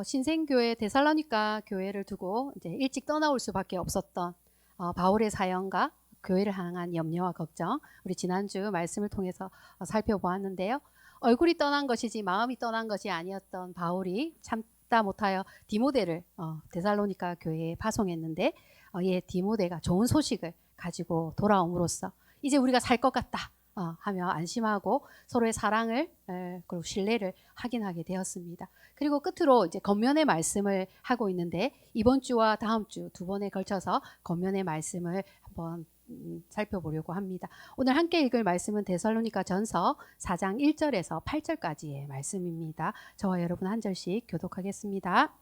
신생교회 데살로니가 교회를 두고 이제 일찍 떠나올 수밖에 없었던 바울의 사연과 교회를 향한 염려와 걱정, 우리 지난주 말씀을 통해서 살펴보았는데요. 얼굴이 떠난 것이지 마음이 떠난 것이 아니었던 바울이 참다 못하여 디모데를 데살로니가 교회에 파송했는데, 디모데가 좋은 소식을 가지고 돌아옴으로써 이제 우리가 살 것 같다 하며 안심하고 서로의 사랑을 그리고 신뢰를 확인하게 되었습니다. 그리고 끝으로 이제 겉면의 말씀을 하고 있는데, 이번 주와 다음 주 두 번에 걸쳐서 겉면의 말씀을 한번 살펴보려고 합니다. 오늘 함께 읽을 말씀은 데살로니가 전서 4장 1절에서 8절까지의 말씀입니다. 저와 여러분 한 절씩 교독하겠습니다.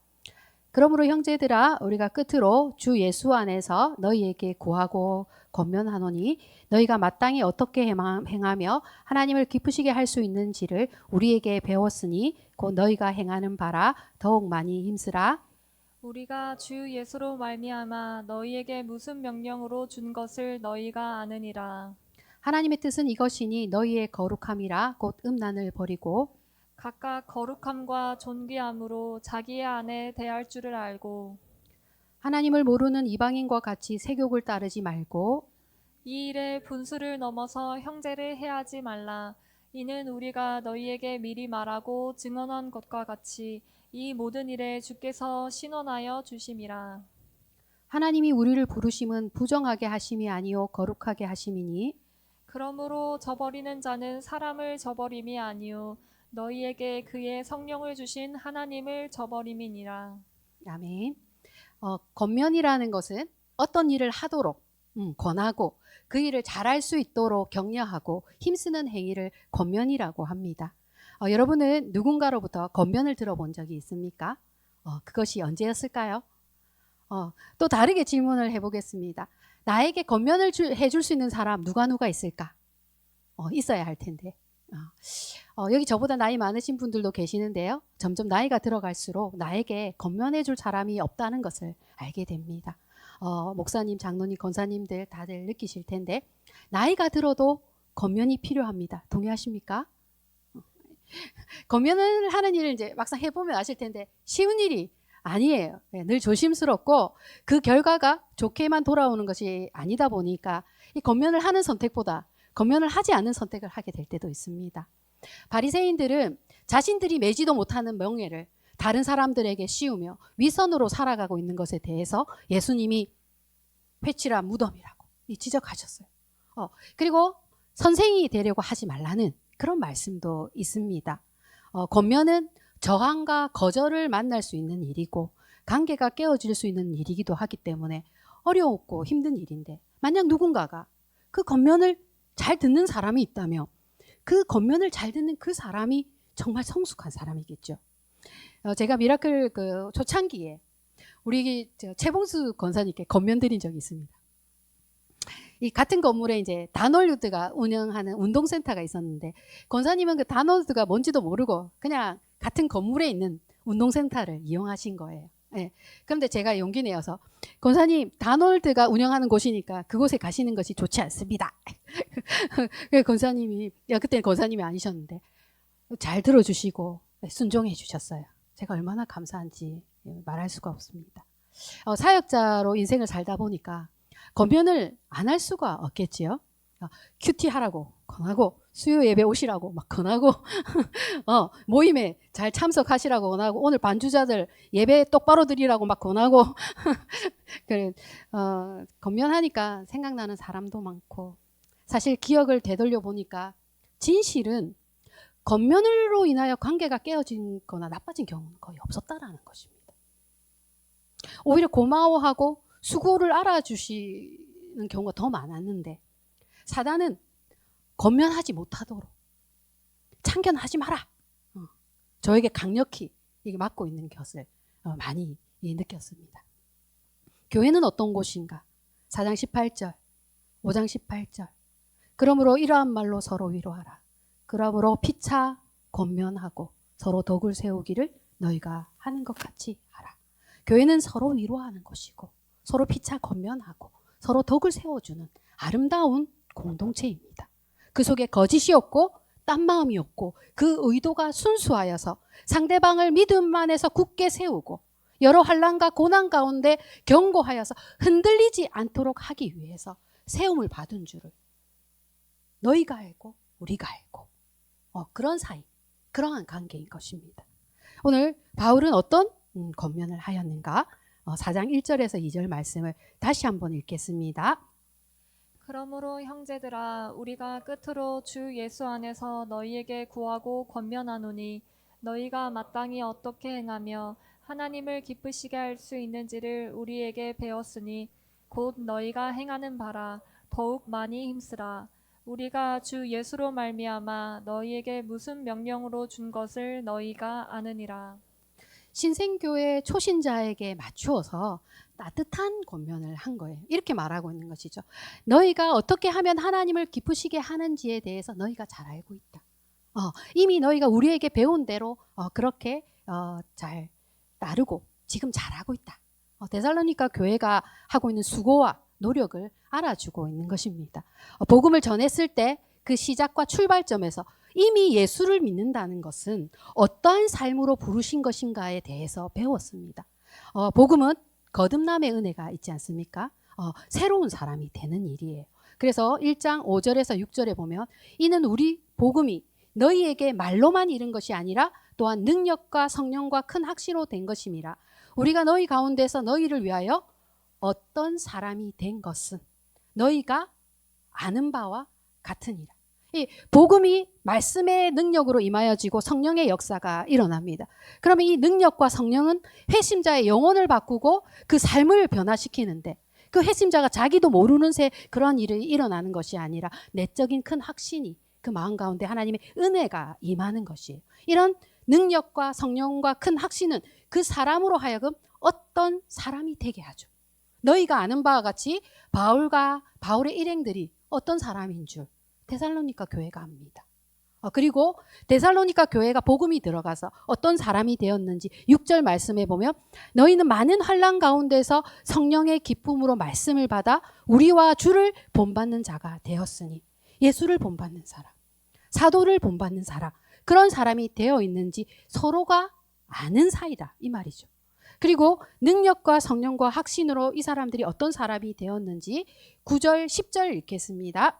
그러므로 형제들아, 우리가 끝으로 주 예수 안에서 너희에게 구하고 권면하노니, 너희가 마땅히 어떻게 행하며 하나님을 기쁘시게 할 수 있는지를 우리에게 배웠으니 곧 너희가 행하는 바라 더욱 많이 힘쓰라. 우리가 주 예수로 말미암아 너희에게 무슨 명령으로 준 것을 너희가 아느니라. 하나님의 뜻은 이것이니 너희의 거룩함이라 곧 음란을 버리고 각각 거룩함과 존귀함으로 자기의 아내 대할 줄을 알고 하나님을 모르는 이방인과 같이 세욕을 따르지 말고 이 일에 분수를 넘어서 형제를 해하지 말라. 이는 우리가 너희에게 미리 말하고 증언한 것과 같이 이 모든 일에 주께서 신원하여 주심이라. 하나님이 우리를 부르심은 부정하게 하심이 아니요 거룩하게 하심이니, 그러므로 저버리는 자는 사람을 저버림이 아니요 너희에게 그의 성령을 주신 하나님을 저버림이니라. 아멘. 권면이라는 것은 어떤 일을 하도록 권하고 그 일을 잘할 수 있도록 격려하고 힘쓰는 행위를 권면이라고 합니다. 여러분은 누군가로부터 권면을 들어본 적이 있습니까? 그것이 언제였을까요? 또 다르게 질문을 해보겠습니다. 나에게 권면을 해줄 수 있는 사람 누가 있을까? 있어야 할 텐데. 여기 저보다 나이 많으신 분들도 계시는데요. 점점 나이가 들어갈수록 나에게 권면해 줄 사람이 없다는 것을 알게 됩니다. 목사님, 장로님, 권사님들 다들 느끼실 텐데, 나이가 들어도 권면이 필요합니다. 동의하십니까? 권면을 하는 일을 이제 막상 해보면 아실 텐데 쉬운 일이 아니에요. 늘 조심스럽고 그 결과가 좋게만 돌아오는 것이 아니다 보니까 이 권면을 하는 선택보다 권면을 하지 않는 선택을 하게 될 때도 있습니다. 바리새인들은 자신들이 매지도 못하는 명예를 다른 사람들에게 씌우며 위선으로 살아가고 있는 것에 대해서 예수님이 회칠한 무덤이라고 지적하셨어요. 그리고 선생이 되려고 하지 말라는 그런 말씀도 있습니다. 권면은 저항과 거절을 만날 수 있는 일이고 관계가 깨어질 수 있는 일이기도 하기 때문에 어려웠고 힘든 일인데, 만약 누군가가 그 권면을 잘 듣는 사람이 있다면 그 권면을 잘 듣는 그 사람이 정말 성숙한 사람이겠죠. 제가 미라클 그 초창기에 우리 최봉수 권사님께 권면 드린 적이 있습니다. 이 같은 건물에 이제 다놀드가 운영하는 운동센터가 있었는데, 권사님은 그 다놀드가 뭔지도 모르고 그냥 같은 건물에 있는 운동센터를 이용하신 거예요. 네. 그런데 제가 용기 내어서, 권사님, 다놀드가 운영하는 곳이니까 그곳에 가시는 것이 좋지 않습니다. 권사님이, 그때는 권사님이 아니셨는데 잘 들어주시고 순종해 주셨어요. 제가 얼마나 감사한지 말할 수가 없습니다. 사역자로 인생을 살다 보니까 권면을 안 할 수가 없겠지요. 큐티 하라고 권하고, 수요 예배 오시라고 막 권하고, 모임에 잘 참석하시라고 권하고, 오늘 반주자들 예배 똑바로 드리라고 막 권하고, 권면하니까 생각나는 사람도 많고, 사실 기억을 되돌려 보니까 진실은 권면으로 인하여 관계가 깨어진 거나 나빠진 경우는 거의 없었다라는 것입니다. 오히려 고마워하고 수고를 알아주시는 경우가 더 많았는데, 사단은 권면하지 못하도록 참견하지 마라, 저에게 강력히 막고 있는 것을 많이 느꼈습니다. 교회는 어떤 곳인가? 4장 18절, 5장 18절. 그러므로 이러한 말로 서로 위로하라. 그러므로 피차 권면하고 서로 덕을 세우기를 너희가 하는 것 같이 하라. 교회는 서로 위로하는 것이고 서로 피차 권면하고 서로 덕을 세워주는 아름다운 공동체입니다. 그 속에 거짓이 없고 딴 마음이 없고 그 의도가 순수하여서 상대방을 믿음 안에서 굳게 세우고 여러 환난과 고난 가운데 경고하여서 흔들리지 않도록 하기 위해서 세움을 받은 줄을 너희가 알고 우리가 알고 그런 사이, 그러한 관계인 것입니다. 오늘 바울은 어떤 권면을 하였는가? 4장 1절에서 2절 말씀을 다시 한번 읽겠습니다. 그러므로 형제들아 우리가 끝으로 주 예수 안에서 너희에게 구하고 권면하노니 너희가 마땅히 어떻게 행하며 하나님을 기쁘시게 할 수 있는지를 우리에게 배웠으니 곧 너희가 행하는 바라 더욱 많이 힘쓰라. 우리가 주 예수로 말미암아 너희에게 무슨 명령으로 준 것을 너희가 아느니라. 신생교회 초신자에게 맞추어서 따뜻한 권면을 한 거예요. 이렇게 말하고 있는 것이죠. 너희가 어떻게 하면 하나님을 기쁘시게 하는지에 대해서 너희가 잘 알고 있다. 이미 너희가 우리에게 배운 대로 그렇게 잘 따르고 지금 잘하고 있다. 데살로니가 교회가 하고 있는 수고와 노력을 알아주고 있는 것입니다. 복음을 전했을 때 그 시작과 출발점에서 이미 예수를 믿는다는 것은 어떠한 삶으로 부르신 것인가에 대해서 배웠습니다. 복음은 거듭남의 은혜가 있지 않습니까? 새로운 사람이 되는 일이에요. 그래서 1장 5절에서 6절에 보면 이는 우리 복음이 너희에게 말로만 이른 것이 아니라 또한 능력과 성령과 큰 확신으로 된 것임이라. 우리가 너희 가운데서 너희를 위하여 어떤 사람이 된 것은 너희가 아는 바와 같으니라. 이 복음이 말씀의 능력으로 임하여지고 성령의 역사가 일어납니다. 그러면 이 능력과 성령은 회심자의 영혼을 바꾸고 그 삶을 변화시키는데 그 회심자가 자기도 모르는 새 그런 일이 일어나는 것이 아니라 내적인 큰 확신이 그 마음 가운데 하나님의 은혜가 임하는 것이에요. 이런 능력과 성령과 큰 확신은 그 사람으로 하여금 어떤 사람이 되게 하죠. 너희가 아는 바와 같이 바울의 일행들이 어떤 사람인 줄 데살로니가 교회가 압니다. 그리고 데살로니가 교회가 복음이 들어가서 어떤 사람이 되었는지 6절 말씀에 보면 너희는 많은 환난 가운데서 성령의 기쁨으로 말씀을 받아 우리와 주를 본받는 자가 되었으니 예수를 본받는 사람, 사도를 본받는 사람, 그런 사람이 되어 있는지 서로가 아는 사이다 이 말이죠. 그리고 능력과 성령과 확신으로 이 사람들이 어떤 사람이 되었는지 9절 10절 읽겠습니다.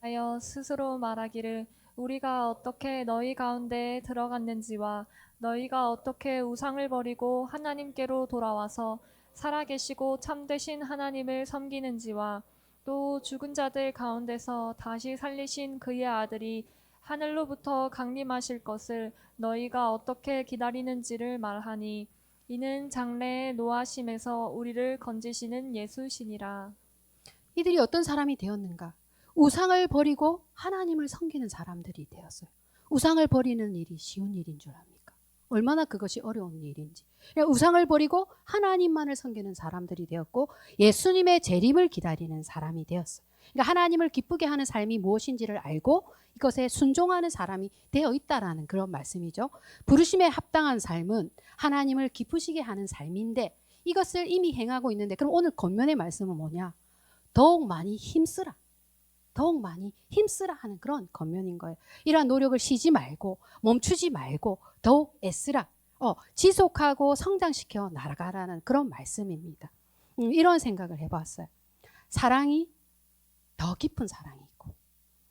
하여 스스로 말하기를 우리가 어떻게 너희 가운데에 들어갔는지와 너희가 어떻게 우상을 버리고 하나님께로 돌아와서 살아계시고 참되신 하나님을 섬기는지와 또 죽은 자들 가운데서 다시 살리신 그의 아들이 하늘로부터 강림하실 것을 너희가 어떻게 기다리는지를 말하니 이는 장래의 노하심에서 우리를 건지시는 예수시니라. 이들이 어떤 사람이 되었는가? 우상을 버리고 하나님을 섬기는 사람들이 되었어요. 우상을 버리는 일이 쉬운 일인 줄 압니까? 얼마나 그것이 어려운 일인지. 우상을 버리고 하나님만을 섬기는 사람들이 되었고 예수님의 재림을 기다리는 사람이 되었어요. 그러니까 하나님을 기쁘게 하는 삶이 무엇인지를 알고 이것에 순종하는 사람이 되어 있다라는 그런 말씀이죠. 부르심에 합당한 삶은 하나님을 기쁘시게 하는 삶인데 이것을 이미 행하고 있는데 그럼 오늘 권면의 말씀은 뭐냐? 더욱 많이 힘쓰라. 더욱 많이 힘쓰라 하는 그런 권면인 거예요. 이러한 노력을 쉬지 말고 멈추지 말고 더욱 애쓰라. 지속하고 성장시켜 나아가라는 그런 말씀입니다. 이런 생각을 해봤어요. 사랑이 더 깊은 사랑이 있고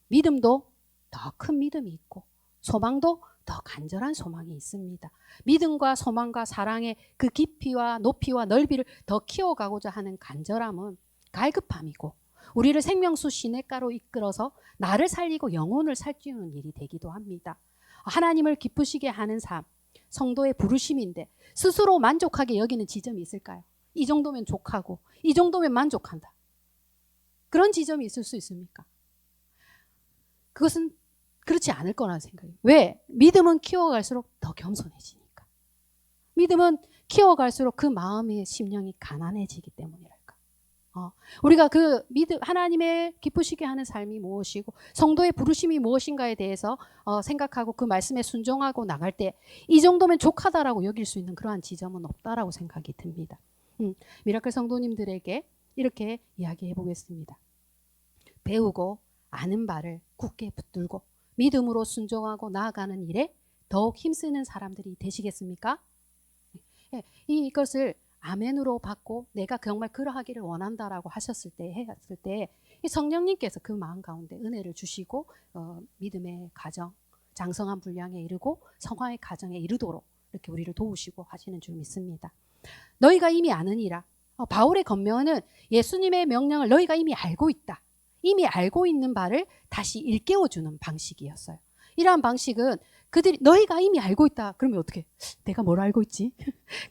믿음도 더 큰 믿음이 있고 소망도 더 간절한 소망이 있습니다. 믿음과 소망과 사랑의 그 깊이와 높이와 넓이를 더 키워가고자 하는 간절함은 갈급함이고 우리를 생명수 시냇가로 이끌어서 나를 살리고 영혼을 살찌우는 일이 되기도 합니다. 하나님을 기쁘시게 하는 삶, 성도의 부르심인데 스스로 만족하게 여기는 지점이 있을까요? 이 정도면 족하고 이 정도면 만족한다. 그런 지점이 있을 수 있습니까? 그것은 그렇지 않을 거라는 생각이에요. 왜? 믿음은 키워갈수록 더 겸손해지니까. 믿음은 키워갈수록 그 마음의 심령이 가난해지기 때문이랄까. 우리가 그 믿음, 하나님의 기쁘시게 하는 삶이 무엇이고 성도의 부르심이 무엇인가에 대해서 생각하고 그 말씀에 순종하고 나갈 때 이 정도면 족하다라고 여길 수 있는 그러한 지점은 없다라고 생각이 듭니다. 미라클 성도님들에게 이렇게 이야기해 보겠습니다. 배우고 아는 바를 굳게 붙들고 믿음으로 순종하고 나아가는 일에 더욱 힘쓰는 사람들이 되시겠습니까? 예, 이것을 아멘으로 받고 내가 정말 그러하기를 원한다라고 하셨을 때, 했을 때, 이 성령님께서 그 마음 가운데 은혜를 주시고, 믿음의 가정, 장성한 분량에 이르고 성화의 가정에 이르도록 이렇게 우리를 도우시고 하시는 줄 믿습니다. 너희가 이미 아느니라. 바울의 권면은 예수님의 명령을 너희가 이미 알고 있다. 이미 알고 있는 바를 다시 일깨워주는 방식이었어요. 이러한 방식은 그들이 너희가 이미 알고 있다. 그러면 어떻게? 내가 뭘 알고 있지?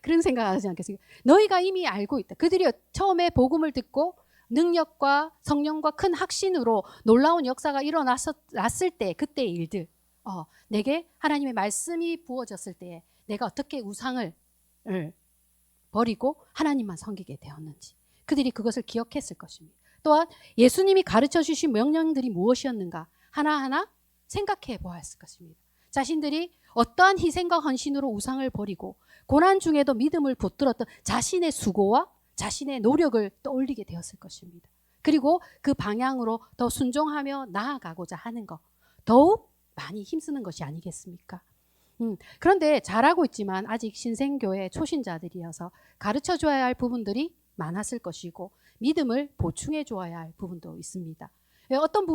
그런 생각하지 않겠습니까? 너희가 이미 알고 있다. 그들이 처음에 복음을 듣고 능력과 성령과 큰 확신으로 놀라운 역사가 일어났을 때 그때의 일들, 내게 하나님의 말씀이 부어졌을 때에 내가 어떻게 우상을 버리고 하나님만 섬기게 되었는지 그들이 그것을 기억했을 것입니다. 또한 예수님이 가르쳐 주신 명령들이 무엇이었는가 하나하나 생각해 보았을 것입니다. 자신들이 어떠한 희생과 헌신으로 우상을 버리고 고난 중에도 믿음을 붙들었던 자신의 수고와 자신의 노력을 떠올리게 되었을 것입니다. 그리고 그 방향으로 더 순종하며 나아가고자 하는 것, 더욱 많이 힘쓰는 것이 아니겠습니까? 그런데 잘하고 있지만 아직 신생교회 초신자들이어서 가르쳐 줘야 할 부분들이 많았을 것이고 믿음을 보충해 줘야 할 부분도 있습니다. 어떤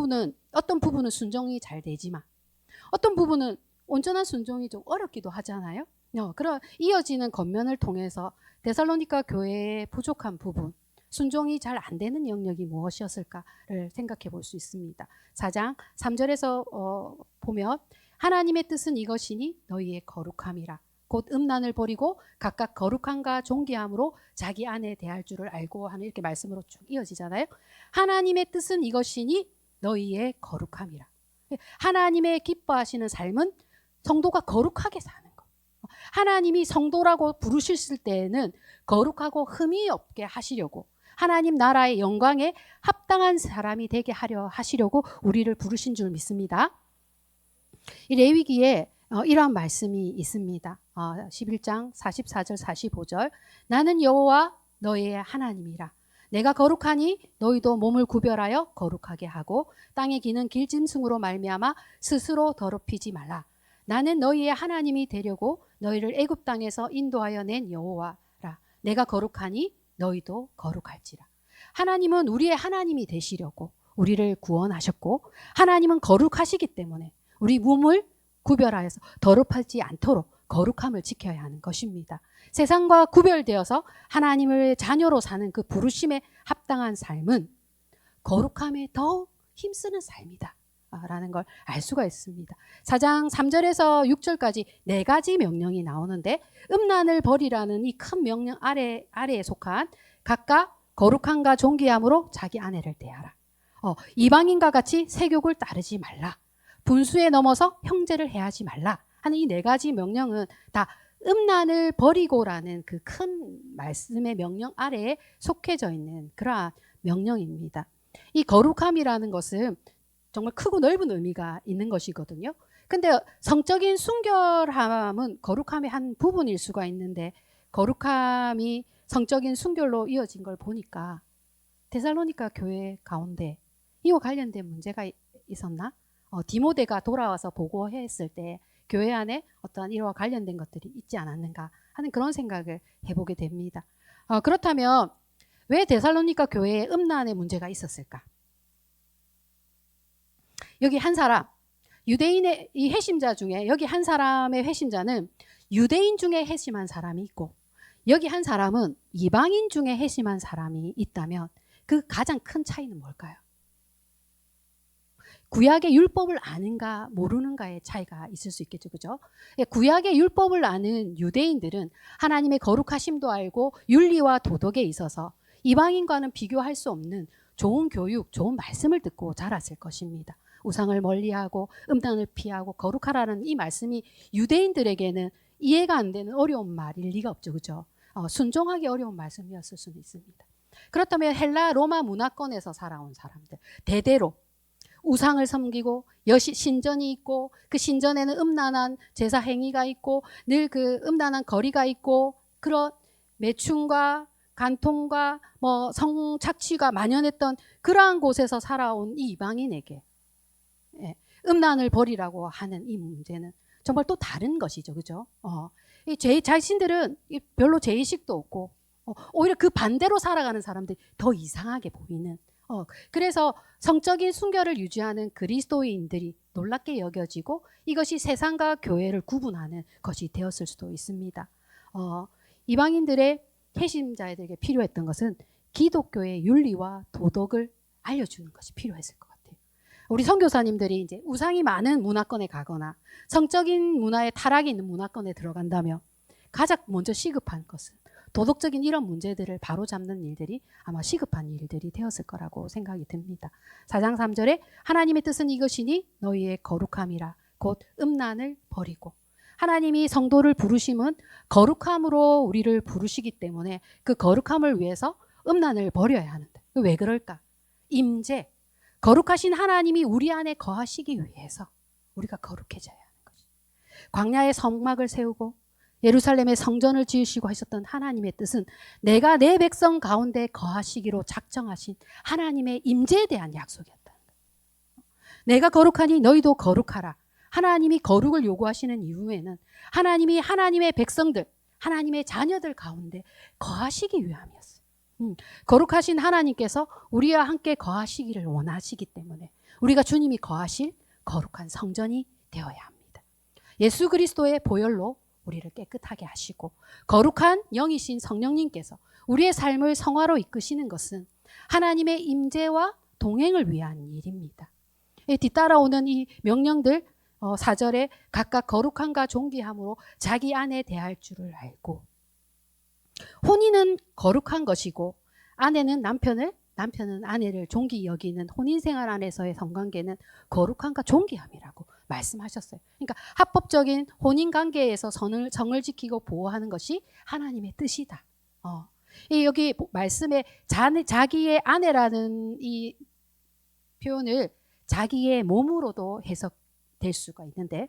부분은 순종이 잘 되지만 어떤 부분은 온전한 순종이 좀 어렵기도 하잖아요. 그런 이어지는 권면을 통해서 데살로니가 교회의 부족한 부분, 순종이 잘 안 되는 영역이 무엇이었을까를 생각해 볼 수 있습니다. 4장 3절에서 보면 하나님의 뜻은 이것이니 너희의 거룩함이라. 곧 음란을 버리고 각각 거룩함과 존귀함으로 자기 안에 대할 줄을 알고 하는 이렇게 말씀으로 쭉 이어지잖아요. 하나님의 뜻은 이것이니 너희의 거룩함이라. 하나님의 기뻐하시는 삶은 성도가 거룩하게 사는 것. 하나님이 성도라고 부르셨을 때에는 거룩하고 흠이 없게 하시려고 하나님 나라의 영광에 합당한 사람이 되게 하려 하시려고 우리를 부르신 줄 믿습니다. 이 레위기에 이러한 말씀이 있습니다. 11장 44절 45절 나는 여호와 너희의 하나님이라. 내가 거룩하니 너희도 몸을 구별하여 거룩하게 하고 땅에 기는 길짐승으로 말미암아 스스로 더럽히지 말라. 나는 너희의 하나님이 되려고 너희를 애굽 땅에서 인도하여 낸 여호와라. 내가 거룩하니 너희도 거룩할지라. 하나님은 우리의 하나님이 되시려고 우리를 구원하셨고 하나님은 거룩하시기 때문에 우리 몸을 구별하여서 더럽하지 않도록 거룩함을 지켜야 하는 것입니다. 세상과 구별되어서 하나님을 자녀로 사는 그 부르심에 합당한 삶은 거룩함에 더욱 힘쓰는 삶이다 라는 걸 알 수가 있습니다. 4장 3절에서 6절까지 4가지 명령이 나오는데 음란을 버리라는 이 큰 명령 아래에 속한 각각 거룩함과 존귀함으로 자기 아내를 대하라. 이방인과 같이 세욕을 따르지 말라. 분수에 넘어서 형제를 해하지 말라 하는 이 4가지 명령은 다 음란을 버리고라는 그 큰 말씀의 명령 아래에 속해져 있는 그러한 명령입니다. 이 거룩함이라는 것은 정말 크고 넓은 의미가 있는 것이거든요. 근데 성적인 순결함은 거룩함의 한 부분일 수가 있는데 거룩함이 성적인 순결로 이어진 걸 보니까 데살로니가 교회 가운데 이와 관련된 문제가 있었나? 디모데가 돌아와서 보고했을 때 교회 안에 어떠한 이와 관련된 것들이 있지 않았는가 하는 그런 생각을 해보게 됩니다. 그렇다면 왜 데살로니가 교회에 음란의 문제가 있었을까? 여기 한 사람, 유대인의 이 회심자 중에 여기 한 사람의 회심자는 유대인 중에 회심한 사람이 있고 여기 한 사람은 이방인 중에 회심한 사람이 있다면 그 가장 큰 차이는 뭘까요? 구약의 율법을 아는가 모르는가의 차이가 있을 수 있겠죠. 그죠? 구약의 율법을 아는 유대인들은 하나님의 거룩하심도 알고 윤리와 도덕에 있어서 이방인과는 비교할 수 없는 좋은 교육, 좋은 말씀을 듣고 자랐을 것입니다. 우상을 멀리하고 음란을 피하고 거룩하라는 이 말씀이 유대인들에게는 이해가 안 되는 어려운 말일 리가 없죠. 그죠? 순종하기 어려운 말씀이었을 수는 있습니다. 그렇다면 헬라 로마 문화권에서 살아온 사람들 대대로 우상을 섬기고 신전이 있고 그 신전에는 음란한 제사 행위가 있고 늘 그 음란한 거리가 있고 그런 매춘과 간통과 성착취가 만연했던 그러한 곳에서 살아온 이 이방인에게 예, 음란을 버리라고 하는 이 문제는 정말 또 다른 것이죠. 그죠? 이 제 자신들은 별로 죄의식도 없고 오히려 그 반대로 살아가는 사람들이 더 이상하게 보이는 그래서 성적인 순결을 유지하는 그리스도인들이 놀랍게 여겨지고 이것이 세상과 교회를 구분하는 것이 되었을 수도 있습니다. 이방인들의 핵심자들에게 필요했던 것은 기독교의 윤리와 도덕을 알려주는 것이 필요했을 것 같아요. 우리 선교사님들이 이제 우상이 많은 문화권에 가거나 성적인 문화에 타락이 있는 문화권에 들어간다면 가장 먼저 시급한 것은 도덕적인 이런 문제들을 바로잡는 일들이 아마 시급한 일들이 되었을 거라고 생각이 듭니다. 4장 3절에 하나님의 뜻은 이것이니 너희의 거룩함이라 곧 음란을 버리고 하나님이 성도를 부르심은 거룩함으로 우리를 부르시기 때문에 그 거룩함을 위해서 음란을 버려야 하는데 왜 그럴까? 임재 거룩하신 하나님이 우리 안에 거하시기 위해서 우리가 거룩해져야 하는 것이 광야에 성막을 세우고 예루살렘에 성전을 지으시고 하셨던 하나님의 뜻은 내가 내 백성 가운데 거하시기로 작정하신 하나님의 임재에 대한 약속이었다. 내가 거룩하니 너희도 거룩하라. 하나님이 거룩을 요구하시는 이유에는 하나님이 하나님의 백성들, 하나님의 자녀들 가운데 거하시기 위함이었어요. 거룩하신 하나님께서 우리와 함께 거하시기를 원하시기 때문에 우리가 주님이 거하실 거룩한 성전이 되어야 합니다. 예수 그리스도의 보혈로 우리를 깨끗하게 하시고 거룩한 영이신 성령님께서 우리의 삶을 성화로 이끄시는 것은 하나님의 임재와 동행을 위한 일입니다. 뒤따라오는 이 명령들 4절에 각각 거룩함과 존귀함으로 자기 아내 대할 줄을 알고 혼인은 거룩한 것이고 아내는 남편은 아내를 존귀 여기는 혼인생활 안에서의 성관계는 거룩함과 존귀함이라고 말씀하셨어요. 그러니까 합법적인 혼인관계에서 성을 지키고 보호하는 것이 하나님의 뜻이다. 여기 말씀에 자기의 아내라는 이 표현을 자기의 몸으로도 해석될 수가 있는데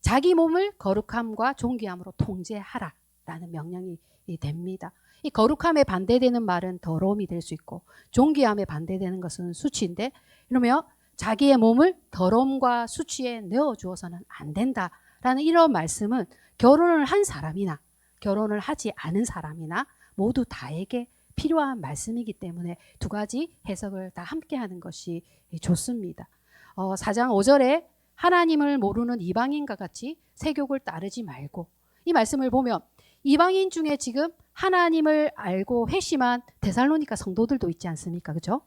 자기 몸을 거룩함과 존귀함으로 통제하라라는 명령이 됩니다. 이 거룩함에 반대되는 말은 더러움이 될 수 있고 존귀함에 반대되는 것은 수치인데 이러면 자기의 몸을 더러움과 수치에 내어주어서는 안 된다라는 이런 말씀은 결혼을 한 사람이나 결혼을 하지 않은 사람이나 모두 다에게 필요한 말씀이기 때문에 두 가지 해석을 다 함께 하는 것이 좋습니다. 4장 5절에 하나님을 모르는 이방인과 같이 세욕을 따르지 말고 이 말씀을 보면 이방인 중에 지금 하나님을 알고 회심한 데살로니가 성도들도 있지 않습니까? 그죠?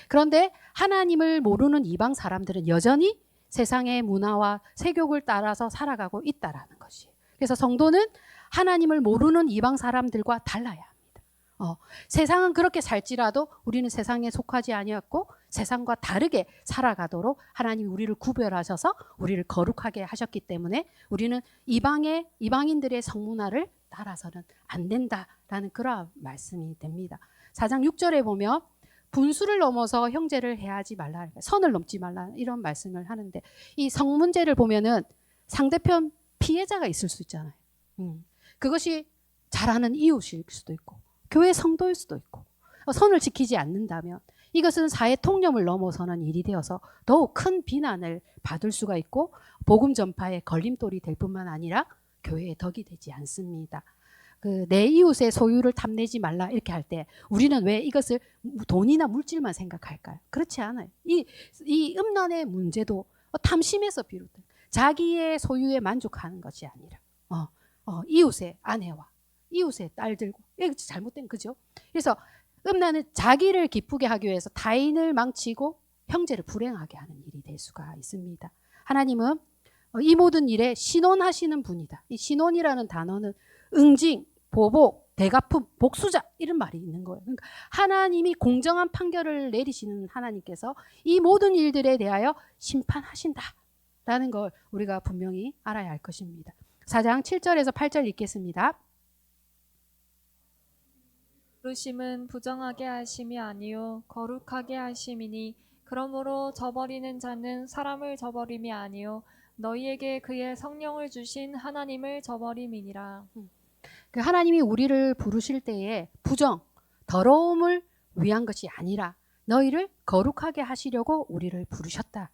그런데 하나님을 모르는 이방 사람들은 여전히 세상의 문화와 세욕을 따라서 살아가고 있다라는 것이에요. 그래서 성도는 하나님을 모르는 이방 사람들과 달라야 합니다. 세상은 그렇게 살지라도 우리는 세상에 속하지 아니었고 세상과 다르게 살아가도록 하나님이 우리를 구별하셔서 우리를 거룩하게 하셨기 때문에 우리는 이방인들의 성문화를 따라서는 안 된다라는 그런 말씀이 됩니다. 4장 6절에 보면 분수를 넘어서 형제를 해하지 말라, 선을 넘지 말라 이런 말씀을 하는데 이 성 문제를 보면은 상대편 피해자가 있을 수 있잖아요. 그것이 잘하는 이웃일 수도 있고 교회 성도일 수도 있고 선을 지키지 않는다면 이것은 사회 통념을 넘어서는 일이 되어서 더욱 큰 비난을 받을 수가 있고 복음 전파의 걸림돌이 될 뿐만 아니라 교회의 덕이 되지 않습니다. 내 이웃의 소유를 탐내지 말라 이렇게 할 때 우리는 왜 이것을 돈이나 물질만 생각할까요? 그렇지 않아요. 이 음란의 문제도 탐심에서 비롯된 자기의 소유에 만족하는 것이 아니라 이웃의 아내와 이웃의 딸들과 이게 잘못된 거죠. 그래서 음란은 자기를 기쁘게 하기 위해서 타인을 망치고 형제를 불행하게 하는 일이 될 수가 있습니다. 하나님은 이 모든 일에 신원하시는 분이다. 이 신원이라는 단어는 응징, 보복, 대갚음, 복수자 이런 말이 있는 거예요. 그러니까 하나님이 공정한 판결을 내리시는 하나님께서 이 모든 일들에 대하여 심판하신다라는 걸 우리가 분명히 알아야 할 것입니다. 4장 7절에서 8절 읽겠습니다. 부르심은 부정하게 하심이 아니요 거룩하게 하심이니 그러므로 저버리는 자는 사람을 저버림이 아니요 너희에게 그의 성령을 주신 하나님을 저버림이니라. 하나님이 우리를 부르실 때에 부정, 더러움을 위한 것이 아니라 너희를 거룩하게 하시려고 우리를 부르셨다.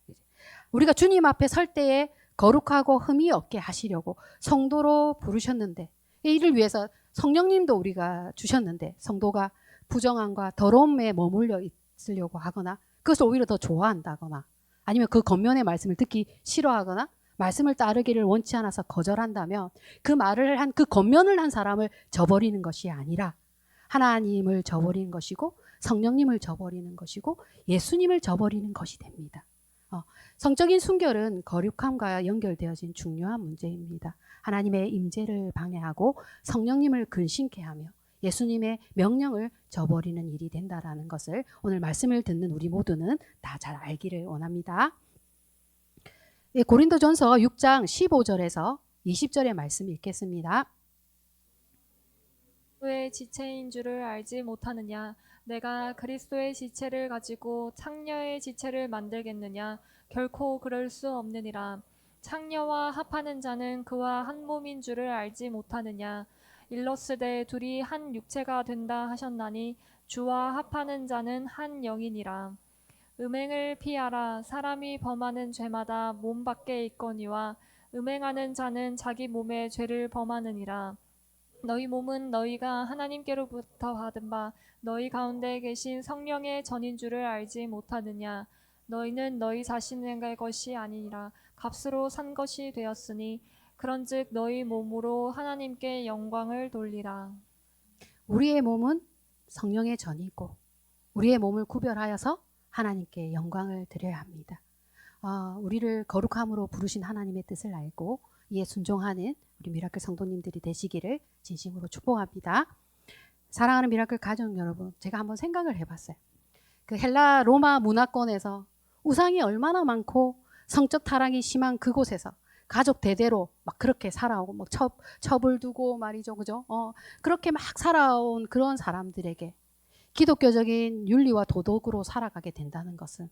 우리가 주님 앞에 설 때에 거룩하고 흠이 없게 하시려고 성도로 부르셨는데, 이를 위해서 성령님도 우리가 주셨는데, 성도가 부정함과 더러움에 머물러 있으려고 하거나 그것을 오히려 더 좋아한다거나 아니면 그 겉면의 말씀을 듣기 싫어하거나 말씀을 따르기를 원치 않아서 거절한다면 그 말을 한 그 겉면을 한 사람을 저버리는 것이 아니라 하나님을 저버리는 것이고 성령님을 저버리는 것이고 예수님을 저버리는 것이 됩니다. 성적인 순결은 거룩함과 연결되어진 중요한 문제입니다. 하나님의 임재를 방해하고 성령님을 근심케 하며 예수님의 명령을 저버리는 일이 된다라는 것을 오늘 말씀을 듣는 우리 모두는 다 잘 알기를 원합니다. 고린도전서 6장 15절에서 20절의 말씀 읽겠습니다. 그리스도의 지체인 줄을 알지 못하느냐? 내가 그리스도의 지체를 가지고 창녀의 지체를 만들겠느냐? 결코 그럴 수 없느니라. 창녀와 합하는 자는 그와 한 몸인 줄을 알지 못하느냐? 일러스되 둘이 한 육체가 된다 하셨나니 주와 합하는 자는 한 영이니라. 음행을 피하라. 사람이 범하는 죄마다 몸 밖에 있거니와 음행하는 자는 자기 몸에 죄를 범하느니라. 너희 몸은 너희가 하나님께로부터 받은 바 너희 가운데 계신 성령의 전인 줄을 알지 못하느냐? 너희는 너희 자신의 것이 아니라 값으로 산 것이 되었으니 그런즉 너희 몸으로 하나님께 영광을 돌리라. 우리의 몸은 성령의 전이고 우리의 몸을 구별하여서 하나님께 영광을 드려야 합니다. 우리를 거룩함으로 부르신 하나님의 뜻을 알고 이에 순종하는 우리 미라클 성도님들이 되시기를 진심으로 축복합니다. 사랑하는 미라클 가족 여러분, 제가 한번 생각을 해봤어요. 그 헬라 로마 문화권에서 우상이 얼마나 많고 성적 타락이 심한 그곳에서 가족 대대로 막 그렇게 살아오고 막 첩을 두고 말이죠, 그죠? 그렇게 막 살아온 그런 사람들에게 기독교적인 윤리와 도덕으로 살아가게 된다는 것은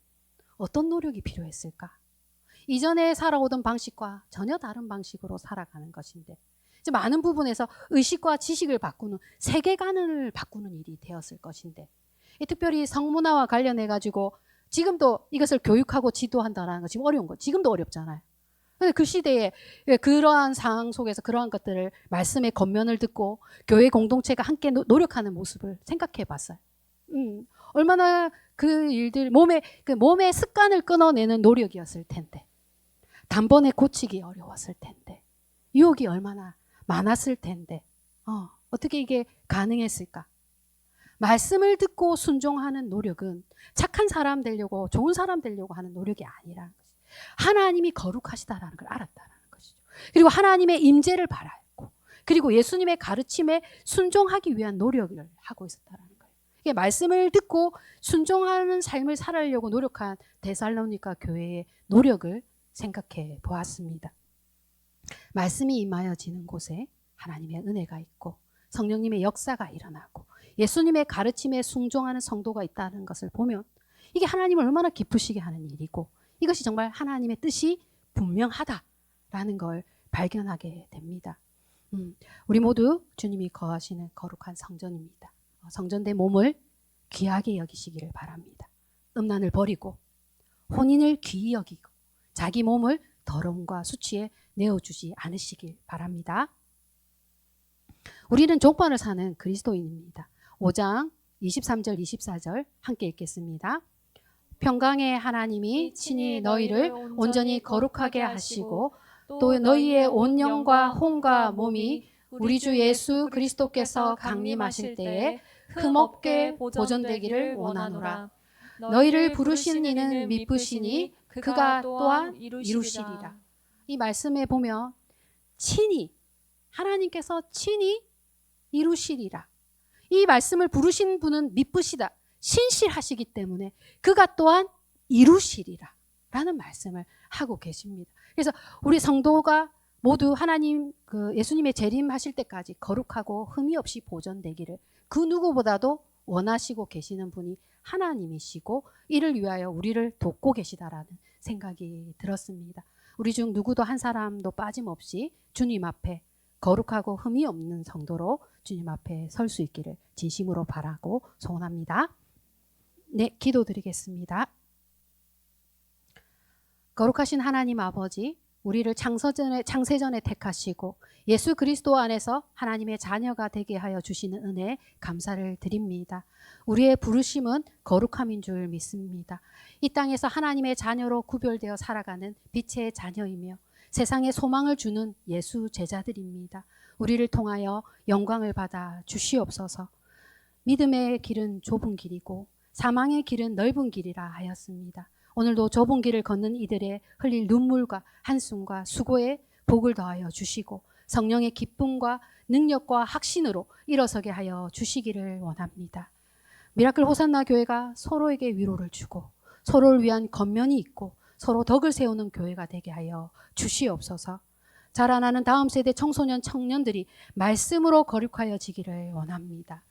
어떤 노력이 필요했을까? 이전에 살아오던 방식과 전혀 다른 방식으로 살아가는 것인데 이제 많은 부분에서 의식과 지식을 바꾸는 세계관을 바꾸는 일이 되었을 것인데 특별히 성문화와 관련해 가지고 지금도 이것을 교육하고 지도한다는 거 지금 어려운 거 지금도 어렵잖아요. 그 시대에 그러한 상황 속에서 그러한 것들을 말씀의 겉면을 듣고 교회 공동체가 함께 노력하는 모습을 생각해 봤어요. 얼마나 그 일들 몸의 습관을 끊어내는 노력이었을 텐데 단번에 고치기 어려웠을 텐데 유혹이 얼마나 많았을 텐데 어떻게 이게 가능했을까? 말씀을 듣고 순종하는 노력은 착한 사람 되려고 좋은 사람 되려고 하는 노력이 아니라는 것이죠. 하나님이 거룩하시다라는 걸 알았다는 것이죠. 그리고 하나님의 임재를 바라고 그리고 예수님의 가르침에 순종하기 위한 노력을 하고 있었다는 거예요. 이게 말씀을 듣고 순종하는 삶을 살아려고 노력한 데살로니가 교회의 노력을 생각해 보았습니다. 말씀이 임하여지는 곳에 하나님의 은혜가 있고 성령님의 역사가 일어나고 예수님의 가르침에 순종하는 성도가 있다는 것을 보면 이게 하나님을 얼마나 기쁘시게 하는 일이고 이것이 정말 하나님의 뜻이 분명하다라는 걸 발견하게 됩니다. 우리 모두 주님이 거하시는 거룩한 성전입니다. 성전된 몸을 귀하게 여기시기를 바랍니다. 음란을 버리고 혼인을 귀히 여기고 자기 몸을 더러움과 수치에 내어주지 않으시길 바랍니다. 우리는 족반을 사는 그리스도인입니다. 5장 23절 24절 함께 읽겠습니다. 평강의 하나님이 친히 너희를 온전히 거룩하게 하시고 또 너희의 온 영과 혼과 몸이 우리 주 예수 그리스도께서 강림하실 때에 흠없게 보존되기를 원하노라. 너희를 부르신 이는 미쁘시니 그가 또한 이루시리라. 이 말씀에 보면 친히 하나님께서 친히 이루시리라. 이 말씀을 부르신 분은 미쁘시다. 신실하시기 때문에 그가 또한 이루시리라 라는 말씀을 하고 계십니다. 그래서 우리 성도가 모두 하나님 예수님의 재림하실 때까지 거룩하고 흠이 없이 보존되기를 그 누구보다도 원하시고 계시는 분이 하나님이시고 이를 위하여 우리를 돕고 계시다라는 생각이 들었습니다. 우리 중 누구도 한 사람도 빠짐없이 주님 앞에 거룩하고 흠이 없는 성도로 주님 앞에 설 수 있기를 진심으로 바라고 소원합니다. 네, 기도드리겠습니다. 거룩하신 하나님 아버지, 우리를 창세전에 택하시고 예수 그리스도 안에서 하나님의 자녀가 되게 하여 주시는 은혜에 감사를 드립니다. 우리의 부르심은 거룩함인 줄 믿습니다. 이 땅에서 하나님의 자녀로 구별되어 살아가는 빛의 자녀이며 세상에 소망을 주는 예수 제자들입니다. 우리를 통하여 영광을 받아 주시옵소서. 믿음의 길은 좁은 길이고 사망의 길은 넓은 길이라 하였습니다. 오늘도 좁은 길을 걷는 이들의 흘릴 눈물과 한숨과 수고에 복을 더하여 주시고 성령의 기쁨과 능력과 확신으로 일어서게 하여 주시기를 원합니다. 미라클 호산나 교회가 서로에게 위로를 주고 서로를 위한 겉면이 있고 서로 덕을 세우는 교회가 되게 하여 주시옵소서. 자라나는 다음 세대 청소년 청년들이 말씀으로 거룩하여지기를 원합니다.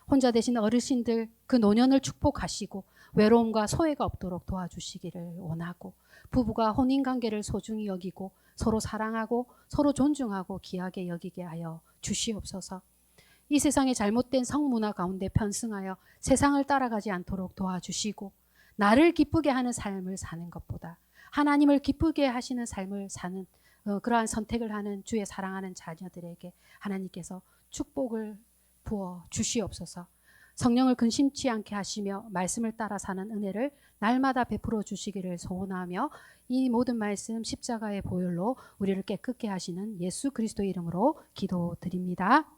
혼자 되신 어르신들 그 노년을 축복하시고 외로움과 소외가 없도록 도와주시기를 원하고 부부가 혼인관계를 소중히 여기고 서로 사랑하고 서로 존중하고 귀하게 여기게 하여 주시옵소서. 이 세상의 잘못된 성문화 가운데 편승하여 세상을 따라가지 않도록 도와주시고 나를 기쁘게 하는 삶을 사는 것보다 하나님을 기쁘게 하시는 삶을 사는 그러한 선택을 하는 주의 사랑하는 자녀들에게 하나님께서 축복을 부어 주시옵소서. 성령을 근심치 않게 하시며 말씀을 따라 사는 은혜를 날마다 베풀어 주시기를 소원하며 이 모든 말씀 십자가의 보혈로 우리를 깨끗게 하시는 예수 그리스도의 이름으로 기도드립니다.